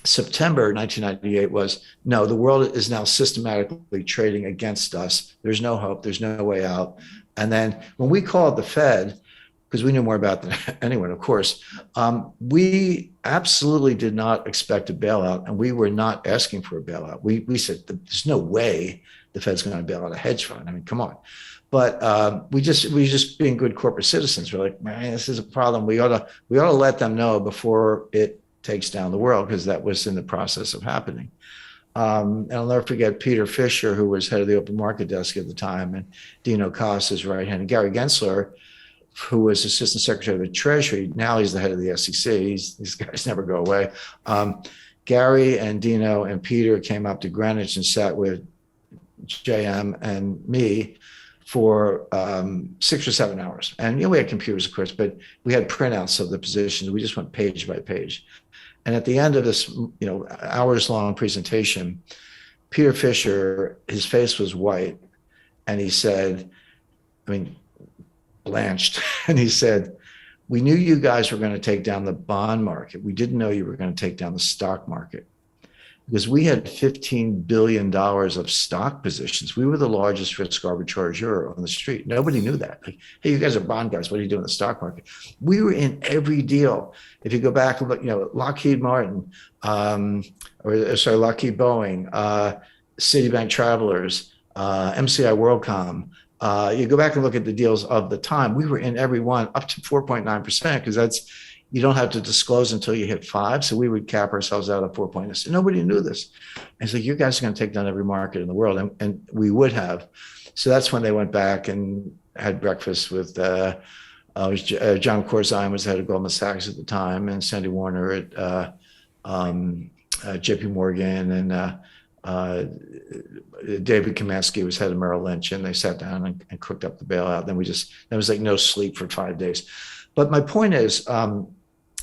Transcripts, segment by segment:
September 1998 was, no, the world is now systematically trading against us. There's no hope. There's no way out. And then when we called the Fed, because we knew more about than anyone, of course, we absolutely did not expect a bailout, and we were not asking for a bailout. We said there's no way the Fed's going to bail out a hedge fund. I mean, come on. But we just being good corporate citizens. We're like, man, this is a problem. We ought to let them know before it takes down the world, because that was in the process of happening. And I'll never forget Peter Fisher, who was head of the open market desk at the time, and Dino Costa's right hand, and Gary Gensler, who was assistant secretary of the Treasury. Now he's the head of the SEC. These guys never go away. Gary and Dino and Peter came up to Greenwich and sat with JM and me for 6 or 7 hours. And we had computers, of course, but we had printouts of the positions. We just went page by page. And at the end of this, hours long presentation, Peter Fisher, his face was white, and he said, blanched, and he said, "We knew you guys were going to take down the bond market. We didn't know you were going to take down the stock market." Because we had $15 billion of stock positions. We were the largest risk arbitrager on the street. Nobody knew that. Like, hey, you guys are bond guys. What are you doing in the stock market? We were in every deal. If you go back and look, Lockheed Martin, Lockheed Boeing, Citibank Travelers, MCI WorldCom. You go back and look at the deals of the time. We were in every one up to 4.9%, because you don't have to disclose until you hit 5. So we would cap ourselves out at 4.9. Nobody knew this. And it's like, you guys are going to take down every market in the world. And we would have. So that's when they went back and had breakfast with John Corzine was head of Goldman Sachs at the time, and Sandy Warner at JP Morgan, and David Kamansky was head of Merrill Lynch, and they sat down and cooked up the bailout. Then there was like no sleep for 5 days. But my point is,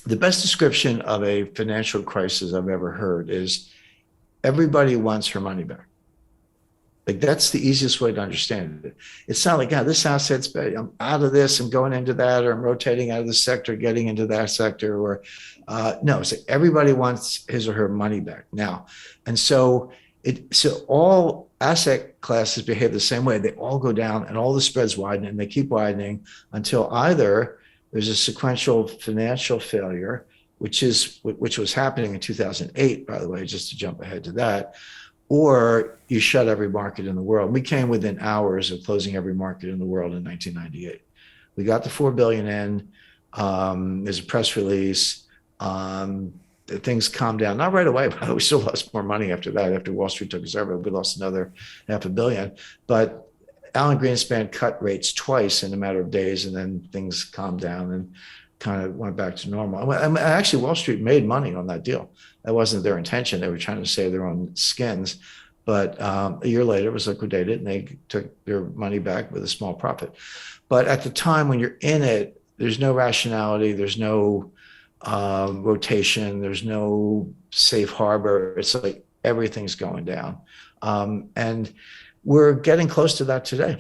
the best description of a financial crisis I've ever heard is everybody wants her money back. Like, that's the easiest way to understand it. It's not like, this asset's bad. I'm out of this, I'm going into that, or I'm rotating out of this sector, getting into that sector, or no, it's like everybody wants his or her money back now. And so all asset classes behave the same way. They all go down, and all the spreads widen, and they keep widening until either there's a sequential financial failure, which was happening in 2008, by the way, just to jump ahead to that, or you shut every market in the world. We came within hours of closing every market in the world in 1998. We got the $4 billion in. There's a press release. Things calmed down, not right away, but we still lost more money after that. After Wall Street took us over, we lost another $500 million. But Alan Greenspan cut rates twice in a matter of days, and then things calmed down and kind of went back to normal. Actually, Wall Street made money on that deal. That wasn't their intention. They were trying to save their own skins. But a year later, it was liquidated, and they took their money back with a small profit. But at the time when you're in it, there's no rationality. There's no rotation. There's no safe harbor. It's like everything's going down. And we're getting close to that today.